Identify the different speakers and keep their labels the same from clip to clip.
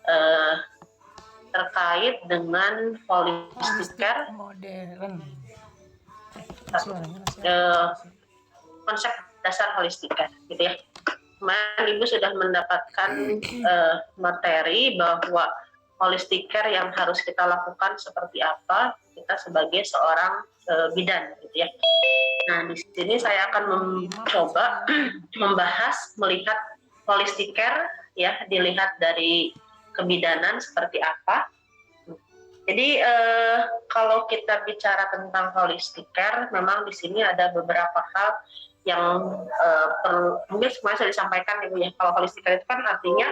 Speaker 1: uh, terkait dengan holistic care
Speaker 2: modern.
Speaker 1: Konsep dasar holistic care, gitu ya. Kemarin Ibu sudah mendapatkan materi bahwa holistic care yang harus kita lakukan seperti apa kita sebagai seorang bidan, gitu ya. Nah, di sini saya akan mencoba membahas melihat holistic care, ya, dilihat dari kebidanan seperti apa. Jadi kalau kita bicara tentang holistic care, memang di sini ada beberapa hal yang perlu, mungkin semuanya sudah disampaikan Ibu ya. Kalau holistic care itu kan artinya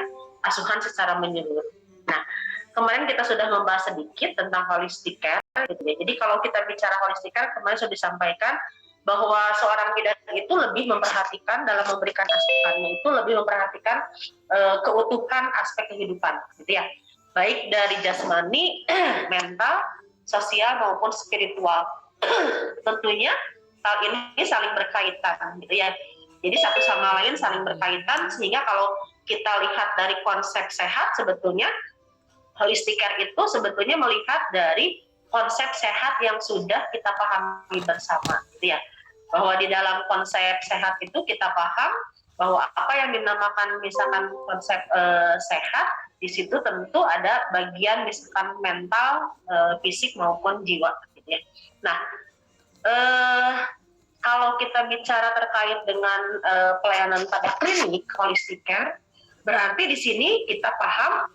Speaker 1: asuhan secara menyeluruh. Nah, kemarin kita sudah membahas sedikit tentang holistic care, gitu ya. Jadi kalau kita bicara holistic care, kemarin sudah disampaikan bahwa seorang bidan itu lebih memperhatikan dalam memberikan asuhannya itu lebih memperhatikan keutuhan aspek kehidupan, gitu ya. Baik dari jasmani, mental, sosial maupun spiritual. Tentunya hal ini saling berkaitan, gitu ya. Jadi satu sama lain saling berkaitan, sehingga kalau kita lihat dari konsep sehat, sebetulnya holistic care itu sebetulnya melihat dari konsep sehat yang sudah kita pahami bersama, gitu ya. Bahwa di dalam konsep sehat itu kita paham bahwa apa yang dinamakan misalkan konsep sehat, di situ tentu ada bagian misalkan mental, fisik maupun jiwa, gitu ya. Nah, kalau kita bicara terkait dengan pelayanan pada klinik holistic care, berarti di sini kita paham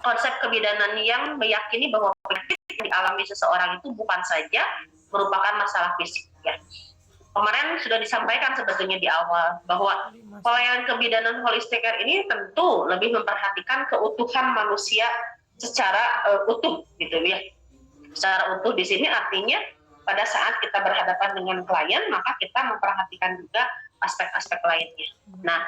Speaker 1: konsep kebidanan yang meyakini bahwa penyakit yang dialami seseorang itu bukan saja merupakan masalah fisik, ya. Kemarin sudah disampaikan sebetulnya di awal bahwa pelayanan kebidanan holistic care ini tentu lebih memperhatikan keutuhan manusia secara utuh, gitu ya. Secara utuh di sini artinya pada saat kita berhadapan dengan klien, maka kita memperhatikan juga aspek-aspek lainnya. Nah,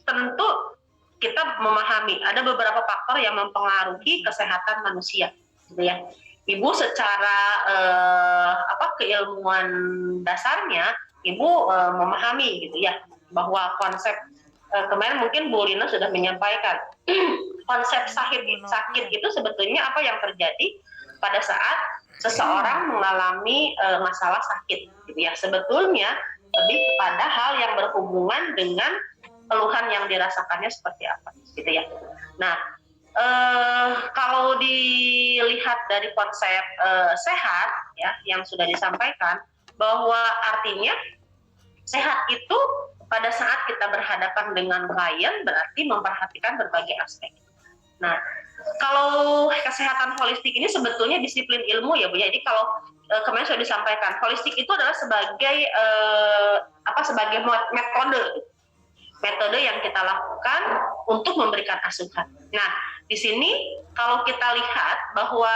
Speaker 1: tentu kita memahami ada beberapa faktor yang mempengaruhi kesehatan manusia, gitu ya. Ibu secara keilmuan dasarnya, Ibu memahami, gitu ya, bahwa konsep kemarin mungkin Bu Lina sudah menyampaikan konsep sakit itu sebetulnya apa yang terjadi pada saat seseorang mengalami masalah sakit, gitu ya. Sebetulnya lebih kepada hal yang berhubungan dengan keluhan yang dirasakannya seperti apa, gitu ya. Nah, kalau dilihat dari konsep sehat, ya, yang sudah disampaikan, bahwa artinya sehat itu pada saat kita berhadapan dengan klien berarti memperhatikan berbagai aspek. Nah, kalau kesehatan holistik ini sebetulnya disiplin ilmu, ya Bu ya. Jadi kalau kemarin sudah disampaikan, holistik itu adalah sebagai sebagai metode yang kita lakukan untuk memberikan asuhan. Nah, di sini kalau kita lihat bahwa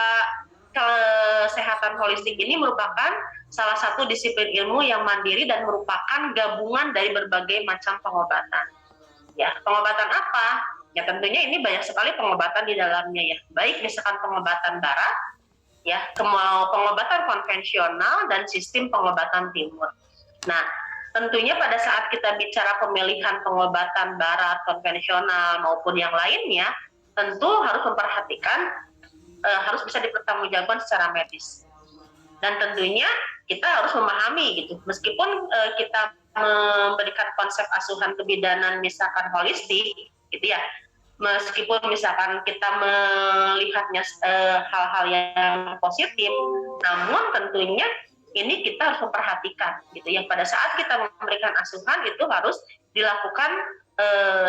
Speaker 1: kesehatan holistik ini merupakan salah satu disiplin ilmu yang mandiri dan merupakan gabungan dari berbagai macam pengobatan. Ya, pengobatan apa? Ya tentunya ini banyak sekali pengobatan di dalamnya, ya. Baik misalkan pengobatan barat, ya, pengobatan konvensional dan sistem pengobatan timur. Nah, tentunya pada saat kita bicara pemilihan pengobatan barat, konvensional maupun yang lainnya, tentu harus memperhatikan harus bisa dipertanggungjawabkan secara medis. Dan tentunya kita harus memahami, gitu, meskipun kita memberikan konsep asuhan kebidanan misalkan holistik, gitu ya, meskipun misalkan kita melihatnya hal-hal yang positif, namun tentunya ini kita harus memperhatikan, gitu ya, pada saat kita memberikan asuhan itu harus dilakukan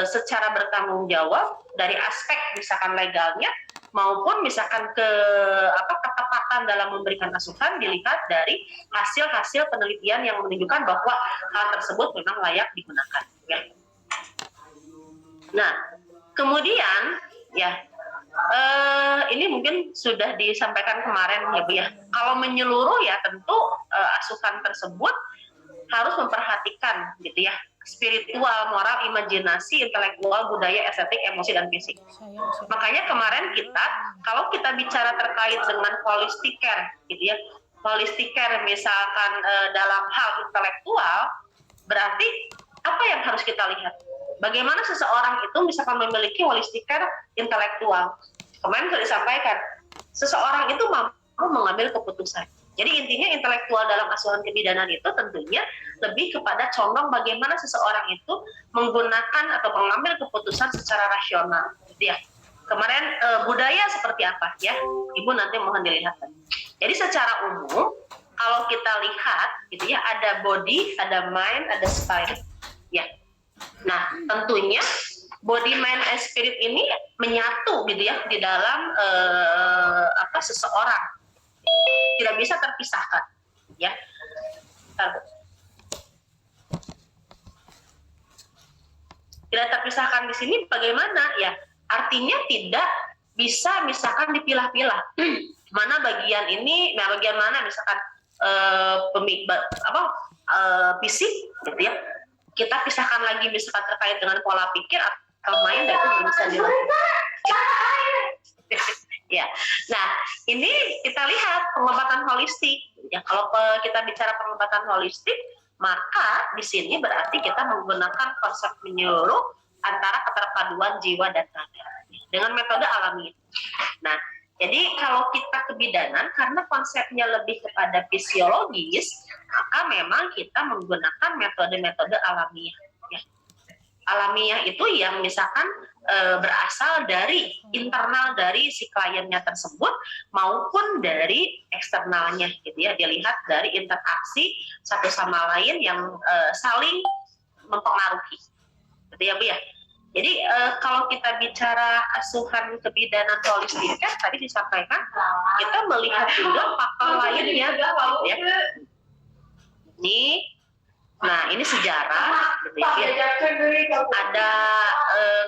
Speaker 1: secara bertanggung jawab dari aspek misalkan legalnya maupun misalkan ketepatan dalam memberikan asuhan dilihat dari hasil-hasil penelitian yang menunjukkan bahwa hal tersebut memang layak digunakan, ya. Nah, kemudian, ya, ini mungkin sudah disampaikan kemarin, ya Bu ya. Kalau menyeluruh, ya tentu asuhan tersebut harus memperhatikan, gitu ya, spiritual, moral, imajinasi, intelektual, budaya, estetik, emosi, dan fisik. Makanya kemarin kalau kita bicara terkait dengan holistic care, gitu ya, holistic care misalkan dalam hal intelektual, berarti apa yang harus kita lihat? bagaimana seseorang itu misalkan memiliki holistic care intelektual. Kemarin sudah disampaikan, seseorang itu mampu mengambil keputusan. Jadi intinya intelektual dalam asuhan kebidanan itu tentunya lebih kepada condong bagaimana seseorang itu menggunakan atau mengambil keputusan secara rasional, gitu ya. Kemarin budaya seperti apa ya, Ibu nanti mohon dilihat. Jadi secara umum kalau kita lihat, gitu ya, ada body, ada mind, ada spirit, ya. Nah tentunya body, mind, and spirit ini menyatu, gitu ya, di dalam seseorang. Tidak bisa terpisahkan, ya. Tidak terpisahkan di sini bagaimana ya? Artinya tidak bisa misalkan dipilah-pilah. Mana bagian ini, nah bagian mana misalkan fisik, gitu ya. Kita pisahkan lagi misalkan terkait dengan pola pikir atau mind, itu bisa dilakukan. Ya, nah ini kita lihat pengobatan holistik. Ya, kalau kita bicara pengobatan holistik, maka di sini berarti kita menggunakan konsep menyeluruh antara keterpaduan jiwa dan raga dengan metode alami. Nah, jadi kalau kita kebidanan karena konsepnya lebih kepada fisiologis, maka memang kita menggunakan metode-metode alamiah. Ya. Alamiah itu yang misalkan berasal dari internal dari si kliennya tersebut maupun dari eksternalnya, gitu ya. Dilihat dari interaksi satu sama lain yang saling mempengaruhi, gitu ya Bu ya. Jadi kalau kita bicara asuhan kebidanan holistik kan tadi disampaikan kita melihat juga faktor lainnya, ya. Ini sejarah, gitu ya. Ada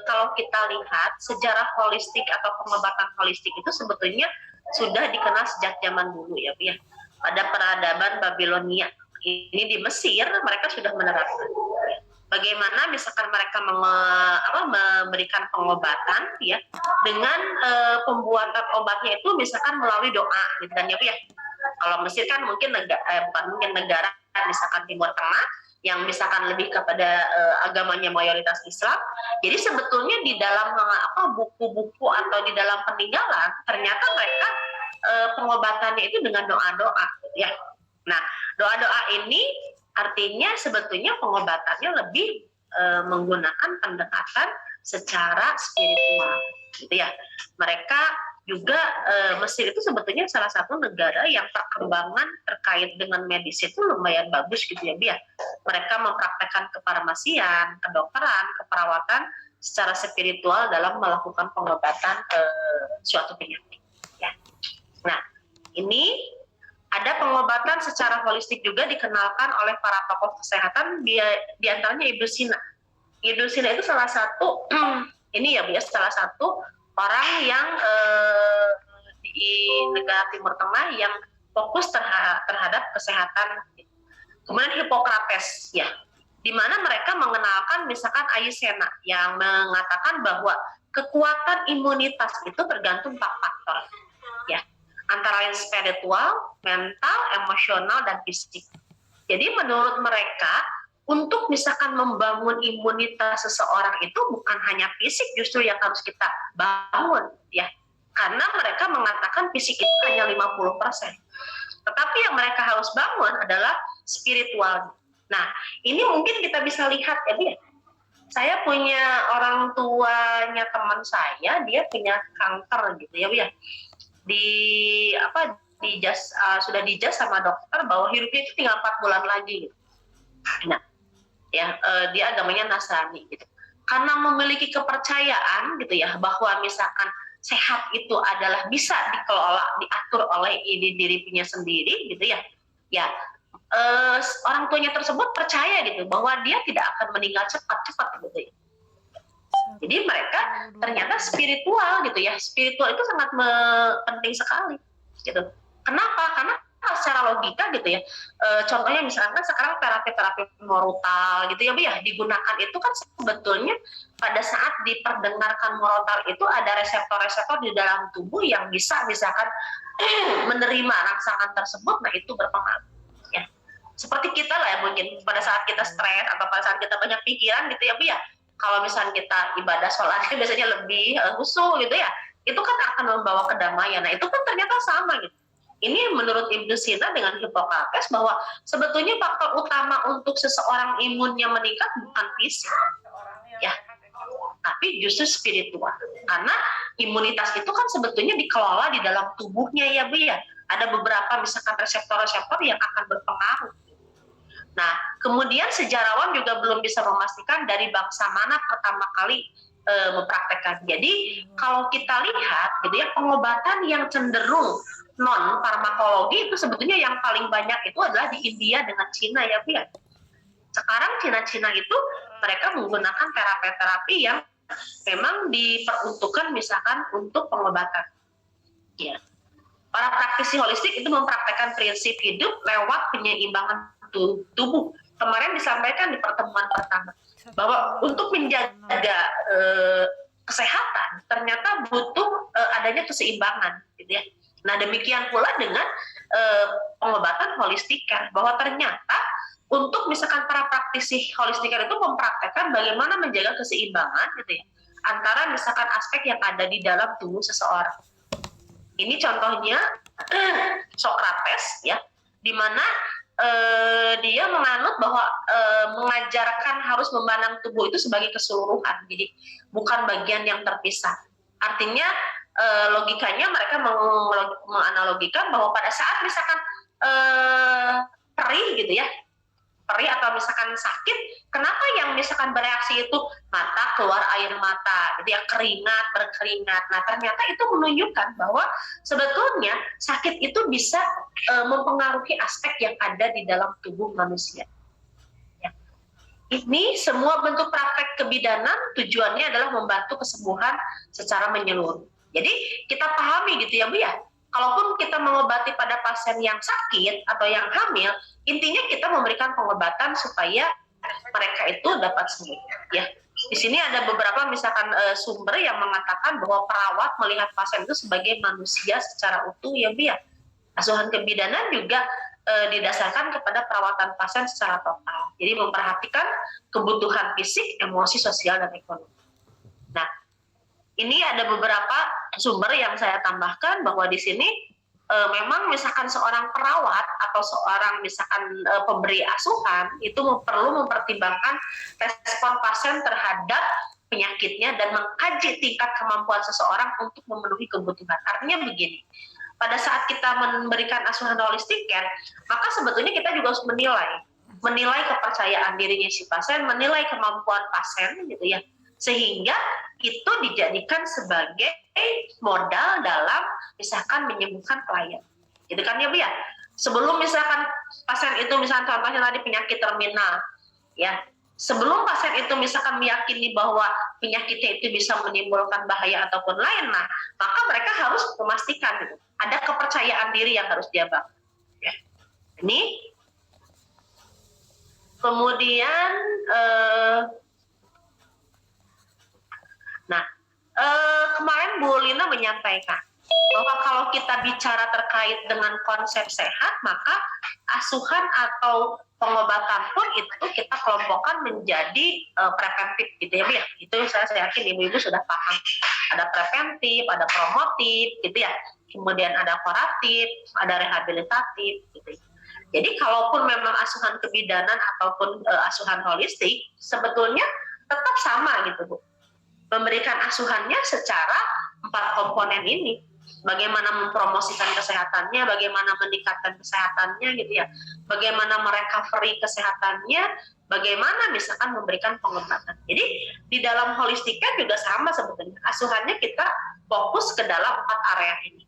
Speaker 1: kalau kita lihat sejarah holistik atau pengobatan holistik itu sebetulnya sudah dikenal sejak zaman dulu, ya, Bu ya. Pada peradaban Babilonia ini di Mesir mereka sudah menerapkan. Bagaimana misalkan mereka memberikan pengobatan, ya, dengan pembuatan obatnya itu misalkan melalui doa, gitu kan ya, Bu ya. Kalau Mesir kan mungkin negara misalkan Timur Tengah yang misalkan lebih kepada agamanya mayoritas Islam. Jadi sebetulnya di dalam buku-buku atau di dalam peninggalan ternyata mereka pengobatannya itu dengan doa-doa, ya. Nah, doa-doa ini artinya sebetulnya pengobatannya lebih menggunakan pendekatan secara spiritual, gitu ya. Mereka juga Mesir itu sebetulnya salah satu negara yang perkembangan terkait dengan medis itu lumayan bagus, gitu ya, Bia. Mereka mempraktekkan kefarmasian, kedokteran, keperawatan secara spiritual dalam melakukan pengobatan suatu penyakit. Ya. Nah, ini ada pengobatan secara holistik juga dikenalkan oleh para tokoh kesehatan, di antaranya Ibnu Sina. Ibnu Sina itu salah satu salah satu orang yang di negara Timur Tengah yang fokus terhadap kesehatan. Kemudian Hippocrates, ya, di mana mereka mengenalkan misalkan Avicenna yang mengatakan bahwa kekuatan imunitas itu tergantung 4 faktor, ya, antara lain spiritual, mental, emosional, dan fisik. Jadi menurut mereka untuk misalkan membangun imunitas seseorang itu bukan hanya fisik justru yang harus kita bangun, ya. Karena mereka mengatakan fisik itu hanya 50%. Tetapi yang mereka harus bangun adalah spiritual. Nah, ini mungkin kita bisa lihat, ya, dia. Saya punya orang tuanya teman saya, dia punya kanker, gitu ya, Bu ya. Sudah dijas sama dokter bahwa hidupnya itu tinggal 4 bulan lagi, gitu. Nah, ya, dia agamanya Nasrani, gitu. Karena memiliki kepercayaan, gitu ya, bahwa misalkan sehat itu adalah bisa dikelola, diatur oleh dirinya sendiri, gitu ya. Ya, orang tuanya tersebut percaya gitu bahwa dia tidak akan meninggal cepat-cepat, gitu ya. Jadi mereka ternyata spiritual, gitu ya. Spiritual itu sangat penting sekali, gitu. Kenapa? Karena secara logika, gitu ya. Contohnya misalkan sekarang terapi-terapi morotal, gitu ya, Bu ya, digunakan itu kan sebetulnya pada saat diperdengarkan morotal itu ada reseptor-reseptor di dalam tubuh yang bisa misalkan menerima rangsangan tersebut, nah itu berpengaruh. Ya. Seperti kita lah ya, mungkin pada saat kita stres atau pada saat kita banyak pikiran, gitu ya, Bu ya. kalau misalnya kita ibadah sholatnya biasanya lebih khusyuk gitu ya, itu kan akan membawa kedamaian. Nah itu kan ternyata sama gitu. Ini menurut Ibnu Sina dengan Hippocrates bahwa sebetulnya faktor utama untuk seseorang imunnya meningkat bukan fisik, ya, tapi justru spiritual. Karena imunitas itu kan sebetulnya dikelola di dalam tubuhnya ya Bu ya. Ada beberapa misalkan reseptor-reseptor yang akan berpengaruh. Nah, kemudian sejarawan juga belum bisa memastikan dari bangsa mana pertama kali mempraktekkan. Jadi kalau kita lihat gitu ya, pengobatan yang cenderung non farmakologi itu sebetulnya yang paling banyak itu adalah di India dengan Cina ya Bu ya. Sekarang Cina-Cina itu mereka menggunakan terapi-terapi yang memang diperuntukkan misalkan untuk pengobatan. Ya. Para praktisi holistik itu mempraktekkan prinsip hidup lewat penyeimbangan tubuh. Kemarin disampaikan di pertemuan pertama bahwa untuk menjaga kesehatan ternyata butuh adanya keseimbangan, gitu ya. Nah demikian pula dengan pengobatan holistiker, bahwa ternyata untuk misalkan para praktisi holistiker itu mempraktekkan bagaimana menjaga keseimbangan, gitu ya, antara misalkan aspek yang ada di dalam tubuh seseorang. Ini contohnya Socrates ya, di mana dia menganut bahwa mengajarkan harus memandang tubuh itu sebagai keseluruhan, jadi bukan bagian yang terpisah. Artinya logikanya mereka menganalogikan bahwa pada saat misalkan perih gitu ya, perih atau misalkan sakit, kenapa yang misalkan bereaksi itu mata keluar air mata, gitu ya, keringat berkeringat. Nah ternyata itu menunjukkan bahwa sebetulnya sakit itu bisa mempengaruhi aspek yang ada di dalam tubuh manusia. Ya. Ini semua bentuk praktek kebidanan tujuannya adalah membantu kesembuhan secara menyeluruh. Jadi kita pahami gitu ya Bu ya, kalaupun kita mengobati pada pasien yang sakit atau yang hamil, intinya kita memberikan pengobatan supaya mereka itu dapat sembuh. Ya, di sini ada beberapa misalkan sumber yang mengatakan bahwa perawat melihat pasien itu sebagai manusia secara utuh ya Bu ya. Asuhan kebidanan juga didasarkan kepada perawatan pasien secara total. Jadi memperhatikan kebutuhan fisik, emosi, sosial, dan ekonomi. Nah, ini ada beberapa sumber yang saya tambahkan bahwa di sini memang misalkan seorang perawat atau seorang misalkan pemberi asuhan itu perlu mempertimbangkan respon pasien terhadap penyakitnya dan mengkaji tingkat kemampuan seseorang untuk memenuhi kebutuhan. Artinya begini, pada saat kita memberikan asuhan holistik care, maka sebetulnya kita juga harus menilai kepercayaan dirinya si pasien, menilai kemampuan pasien gitu ya, sehingga itu dijadikan sebagai modal dalam misalkan menyembuhkan klien, gitu kan ya Bu ya. Sebelum misalkan pasien itu misalkan contohnya tadi penyakit terminal, ya, sebelum pasien itu misalkan meyakini bahwa penyakitnya itu bisa menimbulkan bahaya ataupun lain, nah maka mereka harus memastikan gitu, ada kepercayaan diri yang harus dia bangun. Ya. Ini kemudian kemarin Bu Lina menyampaikan bahwa kalau kita bicara terkait dengan konsep sehat, maka asuhan atau pengobatan pun itu kita kelompokkan menjadi preventif gitu ya Bu ya. Itu saya yakin ibu-ibu sudah paham. Ada preventif, ada promotif gitu ya. Kemudian ada kuratif, ada rehabilitatif gitu. Jadi kalaupun memang asuhan kebidanan ataupun asuhan holistik sebetulnya tetap sama gitu Bu. Memberikan asuhannya secara 4 komponen ini. Bagaimana mempromosikan kesehatannya, bagaimana meningkatkan kesehatannya gitu ya, bagaimana merecovery kesehatannya, bagaimana misalkan memberikan pengobatan. Jadi di dalam holistik care juga sama sebetulnya. Asuhannya kita fokus ke dalam 4 area ini.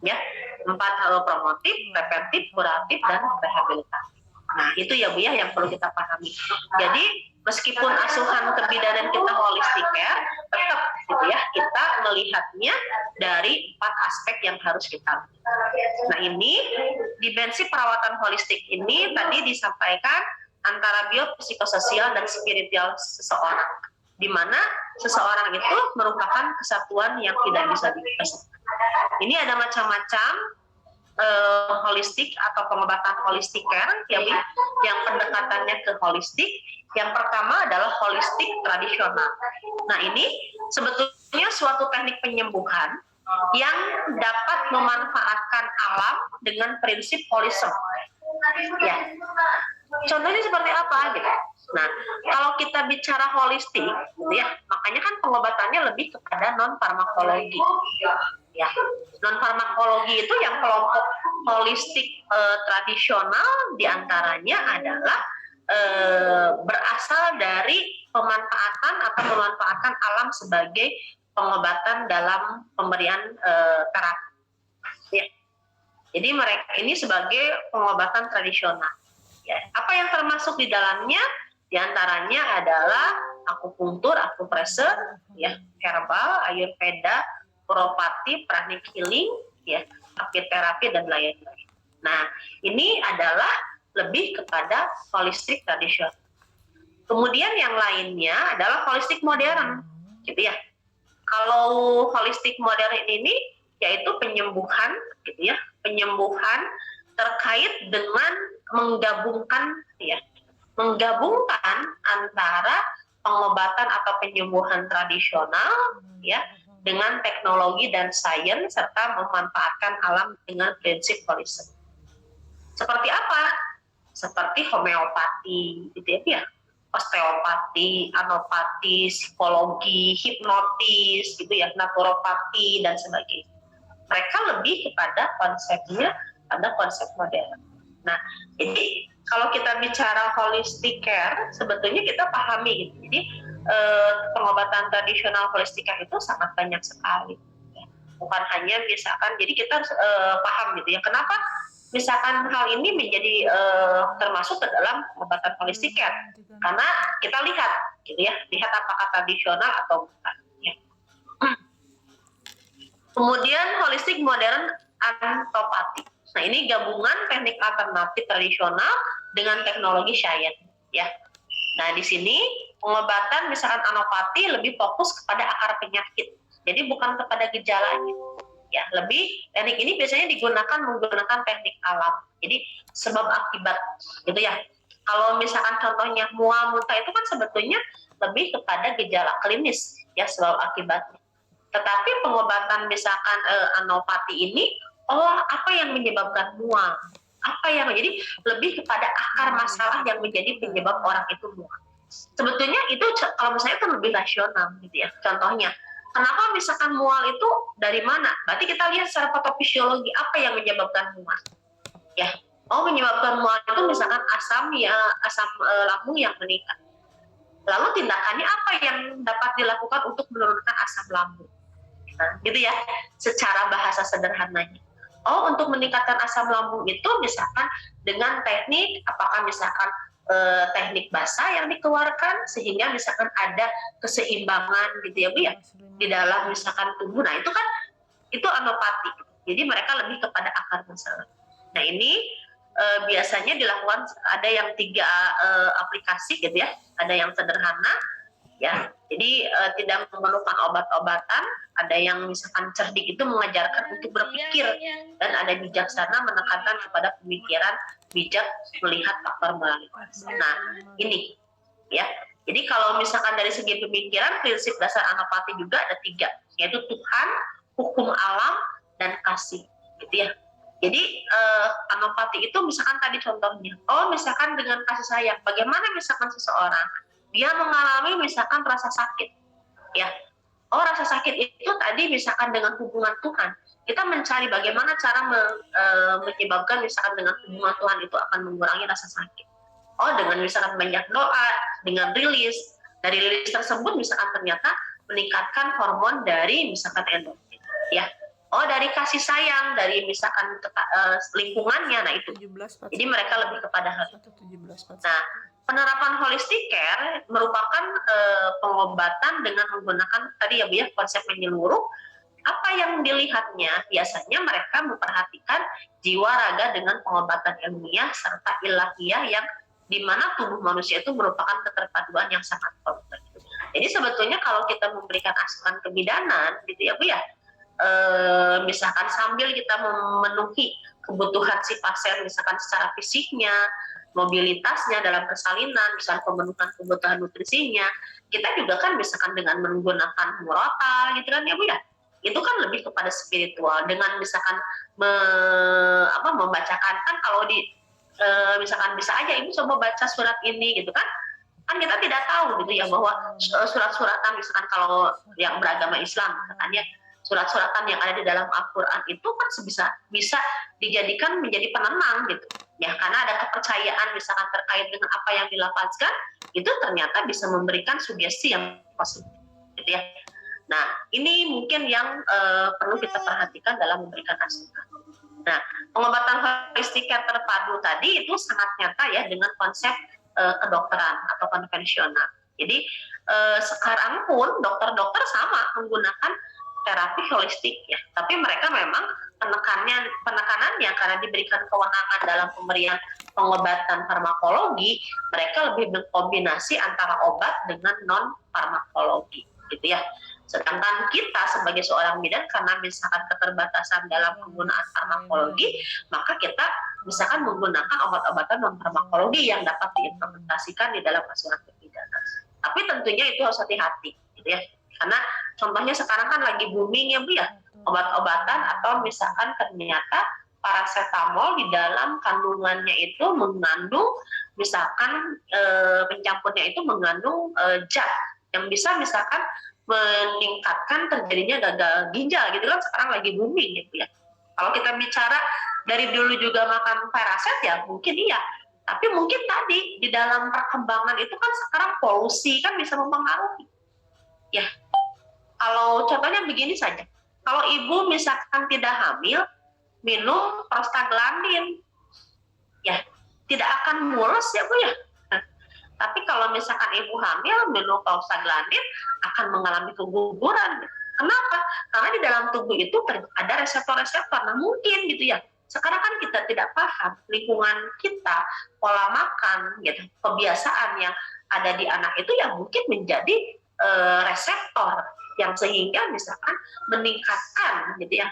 Speaker 1: Ya, 4 hal promotif, preventif, kuratif, dan rehabilitatif. Nah, itu ya Bu ya yang perlu kita pahami. Jadi meskipun asuhan kebidanan kita holistik care, tetap gitu ya kita melihatnya dari 4 aspek yang harus kita lihat. Nah ini dimensi perawatan holistik ini tadi disampaikan antara biopsikososial dan spiritual seseorang, di mana seseorang itu merupakan kesatuan yang tidak bisa dipisahkan. Ini ada macam-macam holistik atau pengobatan holistik care ya Bu, yang pendekatannya ke holistik. Yang pertama adalah holistik tradisional. Nah ini sebetulnya suatu teknik penyembuhan yang dapat memanfaatkan alam dengan prinsip holism. Ya, contohnya seperti apa gitu. Nah, kalau kita bicara holistik, gitu ya, makanya kan pengobatannya lebih kepada non farmakologi. Ya, non farmakologi itu yang kelompok holistik tradisional diantaranya adalah berasal dari pemanfaatan alam sebagai pengobatan dalam pemberian terapi. Ya. Jadi mereka ini sebagai pengobatan tradisional. Ya. Apa yang termasuk di dalamnya? Di antaranya adalah akupunktur, akupressure, ya, herbal, ayurveda, homeopati, pranic healing, ya, apiterapi dan lain-lain. Nah, ini adalah lebih kepada holistik tradisional. Kemudian yang lainnya adalah holistik modern, gitu ya. Kalau holistik modern ini yaitu penyembuhan, gitu ya, penyembuhan terkait dengan menggabungkan antara pengobatan atau penyembuhan tradisional, ya, dengan teknologi dan sains serta memanfaatkan alam dengan prinsip holistik. Seperti apa? Seperti homeopati, gitu ya, osteopati, alopati, psikologi, hipnotis, gitu ya, naturopati dan sebagainya. Mereka lebih kepada konsepnya pada konsep modern. Nah, jadi kalau kita bicara holistic care, sebetulnya kita pahami gitu. Jadi pengobatan tradisional holistic care itu sangat banyak sekali. Bukan hanya misalkan, jadi kita harus paham gitu ya. Kenapa misalkan hal ini menjadi termasuk ke dalam pengobatan holistic care? Karena kita lihat, gitu ya, lihat apakah tradisional atau bukan. Ya. Kemudian holistik modern antropati. Nah ini gabungan teknik alternatif tradisional dengan teknologi sains, ya. Nah di sini pengobatan misalkan alopati lebih fokus kepada akar penyakit, jadi bukan kepada gejalanya. Ya, lebih teknik ini biasanya menggunakan teknik alam. Jadi sebab akibat, gitu ya. Kalau misalkan contohnya mual muntah itu kan sebetulnya lebih kepada gejala klinis, ya, sebab akibatnya. Tetapi pengobatan misalkan alopati ini, apa yang menyebabkan mual? Apa yang jadi lebih kepada akar masalah yang menjadi penyebab orang itu mual. Sebetulnya itu kalau misalnya kan lebih rasional, gitu ya. Contohnya, kenapa misalkan mual itu dari mana? Berarti kita lihat secara patofisiologi apa yang menyebabkan mual. Ya, menyebabkan mual itu misalkan asam lambung yang meningkat. Lalu tindakannya apa yang dapat dilakukan untuk menurunkan asam lambung? Nah, gitu ya, secara bahasa sederhananya. Untuk meningkatkan asam lambung itu misalkan dengan teknik, apakah misalkan teknik basah yang dikeluarkan sehingga misalkan ada keseimbangan gitu ya Bu ya di dalam misalkan tubuh. Nah itu kan itu alopati. Jadi mereka lebih kepada akar masalah. Nah ini biasanya dilakukan ada yang 3 aplikasi gitu ya. Ada yang sederhana ya. Jadi tidak memerlukan obat-obatan. Ada yang misalkan cerdik itu mengajarkan untuk berpikir, dan ada bijaksana menekankan kepada pemikiran bijak melihat faktor moralitas. Nah ini ya. Jadi kalau misalkan dari segi pemikiran, prinsip dasar alopati juga ada 3, yaitu Tuhan, hukum alam, dan kasih, gitu ya. Jadi alopati itu misalkan tadi contohnya, misalkan dengan kasih sayang, bagaimana misalkan seseorang dia mengalami misalkan rasa sakit, ya. Rasa sakit itu tadi misalkan dengan hubungan Tuhan, kita mencari bagaimana cara menyebabkan misalkan dengan hubungan Tuhan itu akan mengurangi rasa sakit. Dengan misalkan banyak doa, dengan rilis, dari rilis tersebut misalkan ternyata meningkatkan hormon dari misalkan endorfin, ya. Dari kasih sayang, dari misalkan lingkungannya, nah itu. Jadi mereka lebih kepada hal itu. Nah, penerapan holistic care merupakan pengobatan dengan menggunakan tadi ya Bu ya, konsep menyeluruh. Apa yang dilihatnya? Biasanya mereka memperhatikan jiwa raga dengan pengobatan ilmiah serta ilahiyah yang di mana tubuh manusia itu merupakan keterpaduan yang sangat kompleks. Jadi sebetulnya kalau kita memberikan asuhan kebidanan gitu ya Bu ya, misalkan sambil kita memenuhi kebutuhan si pasien, misalkan secara fisiknya, mobilitasnya dalam persalinan, misalkan pemenuhan kebutuhan nutrisinya. Kita juga kan misalkan dengan menggunakan murotal gitu kan ya Bu ya, itu kan lebih kepada spiritual, dengan misalkan membacakan, kan kalau di misalkan bisa aja ibu coba baca surat ini gitu kan kita tidak tahu gitu ya bahwa surat-suratan misalkan kalau yang beragama Islam katanya surat-suratan yang ada di dalam Al-Quran itu kan bisa dijadikan menjadi penenang gitu ya, karena ada kepercayaan misalkan terkait dengan apa yang dilafazkan itu ternyata bisa memberikan sugesti yang positif gitu ya. Nah ini mungkin yang perlu kita perhatikan dalam memberikan asuhan. Nah, pengobatan holistic care terpadu tadi itu sangat nyata ya dengan konsep kedokteran atau konvensional. Jadi sekarang pun dokter-dokter sama menggunakan terapi holistik ya, tapi mereka memang penekanannya karena diberikan kewenangan dalam pemberian pengobatan farmakologi, mereka lebih berkombinasi antara obat dengan non farmakologi, gitu ya. Sedangkan kita sebagai seorang bidan karena misalkan keterbatasan dalam penggunaan farmakologi, maka kita misalkan menggunakan obat-obatan non-farmakologi yang dapat diimplementasikan di dalam asuhan kebidanan. Tapi tentunya itu harus hati-hati, gitu ya. Karena contohnya sekarang kan lagi booming ya Bu ya, obat-obatan atau misalkan ternyata paracetamol di dalam kandungannya itu mengandung misalkan pencampurnya itu mengandung zat yang bisa misalkan meningkatkan terjadinya gagal ginjal gitu kan, sekarang lagi booming gitu ya. Kalau kita bicara dari dulu juga makan paraset ya mungkin iya, tapi mungkin tadi di dalam perkembangan itu kan sekarang polusi kan bisa mempengaruhi ya. Kalau contohnya begini saja, kalau ibu misalkan tidak hamil minum prostaglandin ya tidak akan mulus ya Bu ya. Tapi kalau misalkan ibu hamil minum prostaglandin akan mengalami keguguran. Kenapa? Karena di dalam tubuh itu ada reseptor-reseptor. Nah mungkin gitu ya. Sekarang kan kita tidak paham lingkungan kita, pola makan, gitu, kebiasaan yang ada di anak itu yang mungkin menjadi reseptor yang sehingga misalkan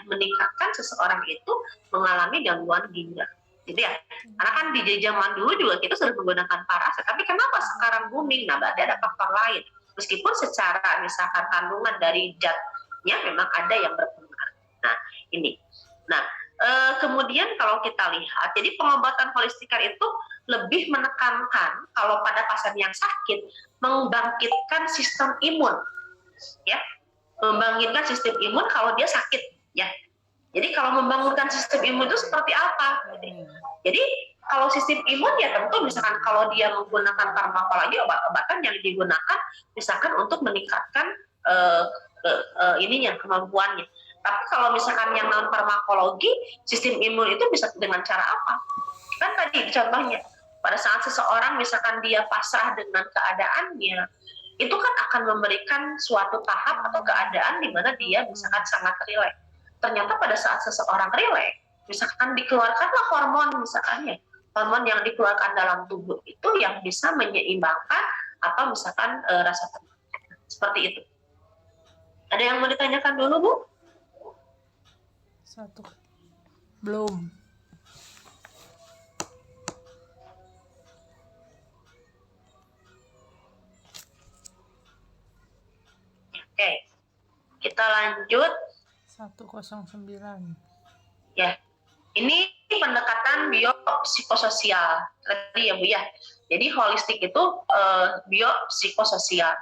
Speaker 1: meningkatkan seseorang itu mengalami gangguan ginjal. Gitu ya. Karena kan di zaman dulu juga kita sudah menggunakan paraset, tapi kenapa sekarang booming? Nah, berarti ada faktor lain. Meskipun secara misalkan kandungan dari zatnya memang ada yang berpengaruh. Nah, ini. Nah, kemudian kalau kita lihat, jadi pengobatan holistik care itu lebih menekankan kalau pada pasien yang sakit membangkitkan sistem imun, ya, membangkitkan sistem imun kalau dia sakit, ya. Jadi kalau membangunkan sistem imun itu seperti apa? Jadi kalau sistem imun ya tentu misalkan kalau dia menggunakan farmakologi, obat-obatan yang digunakan misalkan untuk meningkatkan kemampuannya. Tapi kalau misalkan yang non farmakologi, sistem imun itu bisa dengan cara apa? Kan tadi contohnya pada saat seseorang misalkan dia pasrah dengan keadaannya, itu kan akan memberikan suatu tahap atau keadaan di mana dia misalkan sangat rileks. Ternyata pada saat seseorang rileks, misalkan dikeluarkanlah hormon misalkan ya, hormon yang dikeluarkan dalam tubuh itu yang bisa menyeimbangkan atau misalkan rasa tenang. Seperti itu. Ada yang mau ditanyakan dulu Bu?
Speaker 2: Satu. Belum.
Speaker 1: Oke. Kita lanjut.
Speaker 2: 109.
Speaker 1: Ya. Ini pendekatan biopsikososial tadi ya Bu ya. Jadi holistik itu biopsikososial.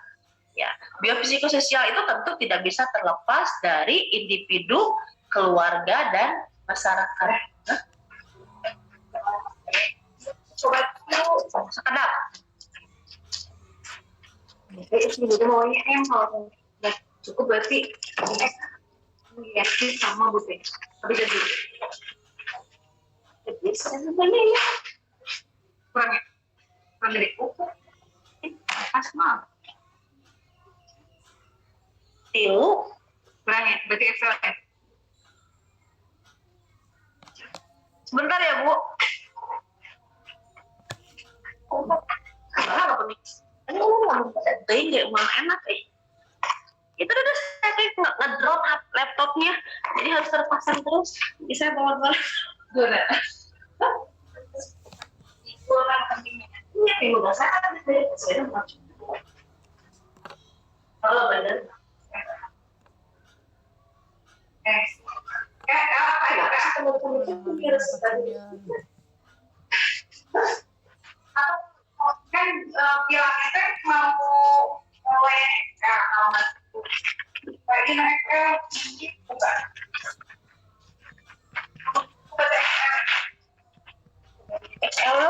Speaker 1: Ya, biopsikososial itu tentu tidak bisa terlepas dari individu, keluarga dan masyarakat. Coba sekedap. Itu maunya yang kalau cukup berarti ya sama Bu Teh. Habis itu. Jadi sebenarnya ya kurang dari ukur. Pas mah. Tilu kurang ya, berarti excellent. Sebentar ya Bu. Apa nih? Ini malah enak Itu udah saya kayak ngedrop laptopnya, jadi harus terpasang terus. Bisa bawa-bawa. Ini minggu dasar kan dari presiden macam. Kalau benar. Apa ya? Teman-teman itu virus tadi. Kan bilang itu mau mulai kalau lagi mereka buka XL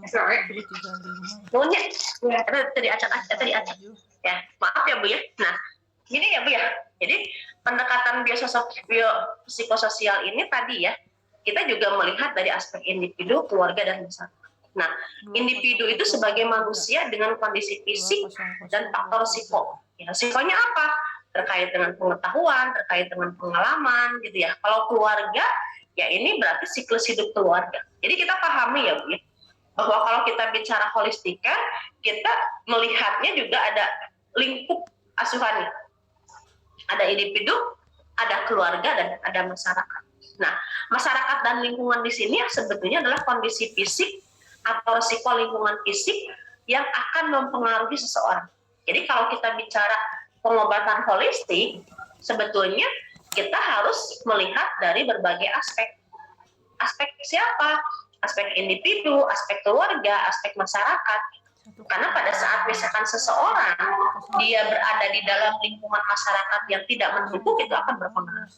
Speaker 2: Sorry. 35.
Speaker 1: Nunya tadi acak ya maaf ya Bu ya. Nah gini ya Bu ya, jadi pendekatan biopsikososial ini tadi ya kita juga melihat dari aspek individu, keluarga, dan masyarakat. Nah, individu itu sebagai manusia dengan kondisi fisik dan faktor psiko. Ya, psikonya apa? Terkait dengan pengetahuan, terkait dengan pengalaman, gitu ya. Kalau keluarga, ya ini berarti siklus hidup keluarga. Jadi kita pahami ya, Bu, ya, bahwa kalau kita bicara holistika, kita melihatnya juga ada lingkup asuhannya. Ada individu, ada keluarga, dan ada masyarakat. Nah, masyarakat dan lingkungan di sini sebetulnya adalah kondisi fisik atau risiko lingkungan fisik yang akan mempengaruhi seseorang. Jadi kalau kita bicara pengobatan holistik, sebetulnya kita harus melihat dari berbagai aspek. Aspek siapa? Aspek individu, aspek keluarga, aspek masyarakat. Karena pada saat misalkan seseorang dia berada di dalam lingkungan masyarakat yang tidak mendukung, itu akan berpengaruh.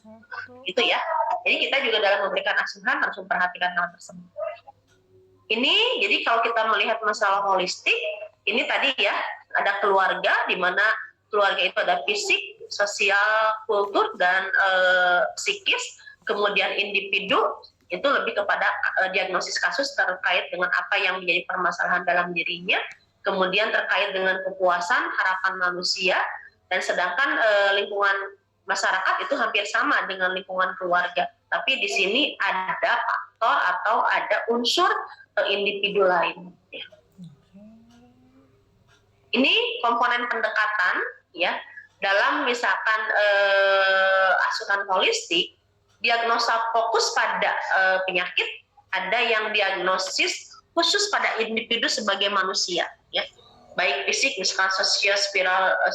Speaker 1: Itu ya. Jadi kita juga dalam memberikan asuhan harus memperhatikan hal tersebut. Ini jadi kalau kita melihat masalah holistik, ini tadi ya ada keluarga di mana keluarga itu ada fisik, sosial, kultur, dan psikis. Kemudian individu itu lebih kepada diagnosis kasus terkait dengan apa yang menjadi permasalahan dalam dirinya, kemudian terkait dengan kepuasan, harapan manusia, dan sedangkan lingkungan masyarakat itu hampir sama dengan lingkungan keluarga. Tapi di sini ada faktor atau ada unsur individu lain. Ya. Ini komponen pendekatan ya dalam misalkan asuhan holistik. Diagnosa fokus pada penyakit, ada yang diagnosis khusus pada individu sebagai manusia, ya, baik fisik, misalkan sosial,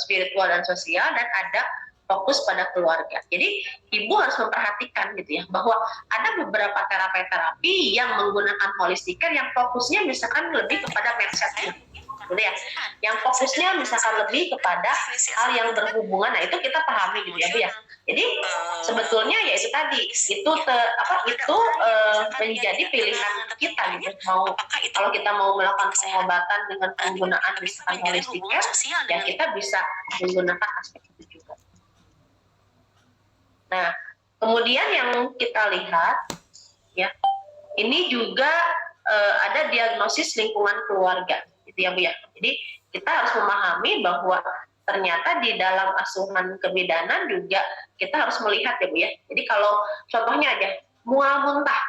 Speaker 1: spiritual dan sosial, dan ada fokus pada keluarga. Jadi ibu harus memperhatikan gitu ya, bahwa ada beberapa terapi yang menggunakan holistika yang fokusnya misalkan lebih kepada mindset-nya. Gitu ya, yang fokusnya misalkan lebih kepada hal yang berhubungan, nah itu kita pahami gitu ya Bu ya. Jadi sebetulnya ya itu tadi itu menjadi pilihan kita gitu. Kalau kita mau melakukan pengobatan dengan penggunaan misalkan holistika, ya kita bisa menggunakan aspek itu juga. Nah, kemudian yang kita lihat ya, ini juga ada diagnosis lingkungan keluarga. Gitu ya Bu ya. Jadi kita harus memahami bahwa ternyata di dalam asuhan kebidanan juga kita harus melihat ya Bu ya. Jadi kalau contohnya aja mual muntah.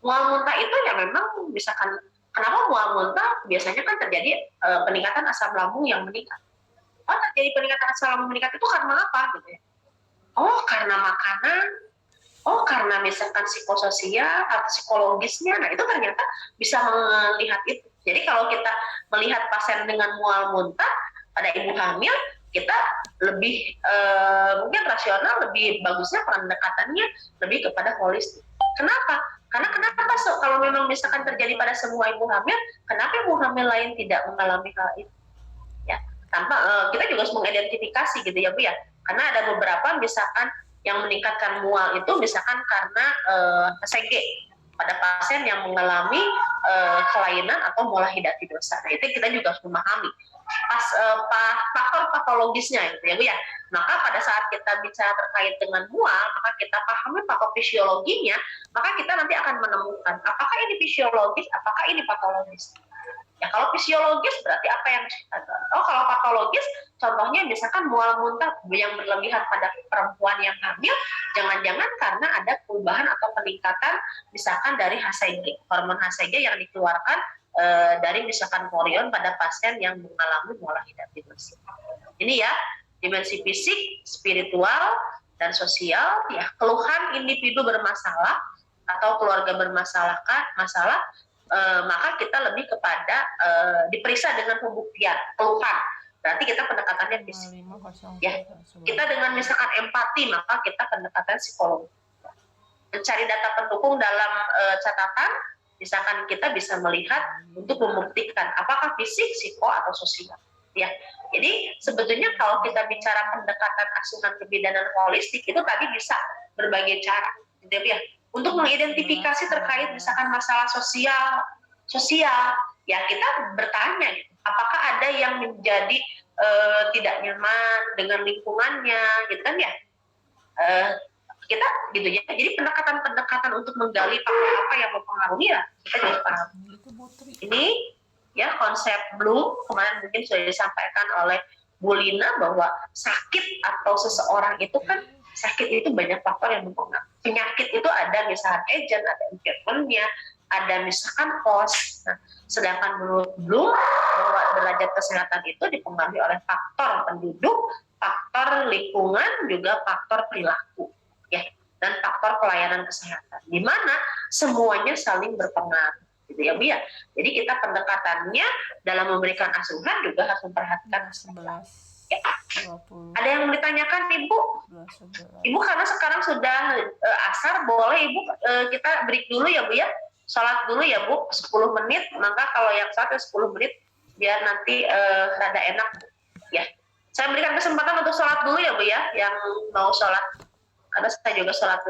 Speaker 1: Mual muntah itu ya memang misalkan kenapa mual muntah biasanya kan terjadi peningkatan asam lambung yang meningkat. Oh, terjadi peningkatan asam lambung meningkat itu karena apa gitu ya? Oh, karena makanan. Oh, karena misalkan psikososial atau psikologisnya. Nah, itu ternyata bisa melihat itu. Jadi kalau kita melihat pasien dengan mual muntah pada ibu hamil, kita lebih mungkin rasional, lebih bagusnya pendekatannya lebih kepada holistik. Kenapa? Karena kenapa kalau memang misalkan terjadi pada semua ibu hamil, kenapa ibu hamil lain tidak mengalami hal itu? Ya, tanpa kita juga harus mengidentifikasi gitu ya Bu ya. Karena ada beberapa misalkan yang meningkatkan mual itu misalkan karena HCG pada pasien yang mengalami kelainan atau mola hidatidosa. Nah, itu kita juga harus memahami faktor patologisnya gitu ya Bu ya. Maka pada saat kita bicara terkait dengan mual, maka kita pahami patofisiologinya, maka kita nanti akan menemukan apakah ini fisiologis, apakah ini patologis. Ya, kalau fisiologis berarti apa yang kita tahu? Oh, kalau patologis, contohnya misalkan mual muntah yang berlebihan pada perempuan yang hamil, jangan-jangan karena ada perubahan atau peningkatan misalkan dari HCG, hormon HCG yang dikeluarkan dari misalkan chorion pada pasien yang mengalami mola hidatidosis. Ini ya, dimensi fisik, spiritual, dan sosial, ya keluhan individu bermasalah atau keluarga bermasalah maka kita lebih kepada diperiksa dengan pembuktian keluhan. Berarti kita pendekatannya fisik. Ya, kita dengan misalkan empati, maka kita pendekatan psikologi. Mencari data pendukung dalam catatan, misalkan kita bisa melihat untuk membuktikan apakah fisik, psiko, atau sosial. Ya, jadi sebetulnya kalau kita bicara pendekatan asuhan kebidanan holistik itu tadi bisa berbagai cara, gitu ya. Untuk mengidentifikasi terkait misalkan masalah sosial, ya kita bertanya, apakah ada yang menjadi tidak nyaman dengan lingkungannya, gitu kan ya? Kita gitu ya. Jadi pendekatan untuk menggali faktor apa yang mempengaruhi ya kita jadi paham. Ini ya konsep Bloom kemarin mungkin sudah disampaikan oleh Bu Lina bahwa sakit atau seseorang itu kan sakit itu banyak faktor yang mempengaruhi. Penyakit itu ada misalkan agent, ada environment-nya, ada misalkan host. Nah, sedangkan menurut Bloom bahwa derajat kesehatan itu dipengaruhi oleh faktor penduduk, faktor lingkungan, juga faktor perilaku. Ya, dan faktor pelayanan kesehatan, di mana semuanya saling berpengaruh, gitu ya Bu ya. Jadi kita pendekatannya dalam memberikan asuhan juga harus memperhatikan
Speaker 2: 11,
Speaker 1: ya.
Speaker 2: 20,
Speaker 1: Ada yang ditanyakan Ibu?
Speaker 2: 11.
Speaker 1: Ibu karena sekarang sudah asar, boleh Ibu kita break dulu ya Bu ya, sholat dulu ya Bu, 10 menit, maka kalau yang sholat 10 menit biar nanti rada enak ya. Saya berikan kesempatan untuk sholat dulu ya Bu ya, yang mau sholat. Karena saya juga sholat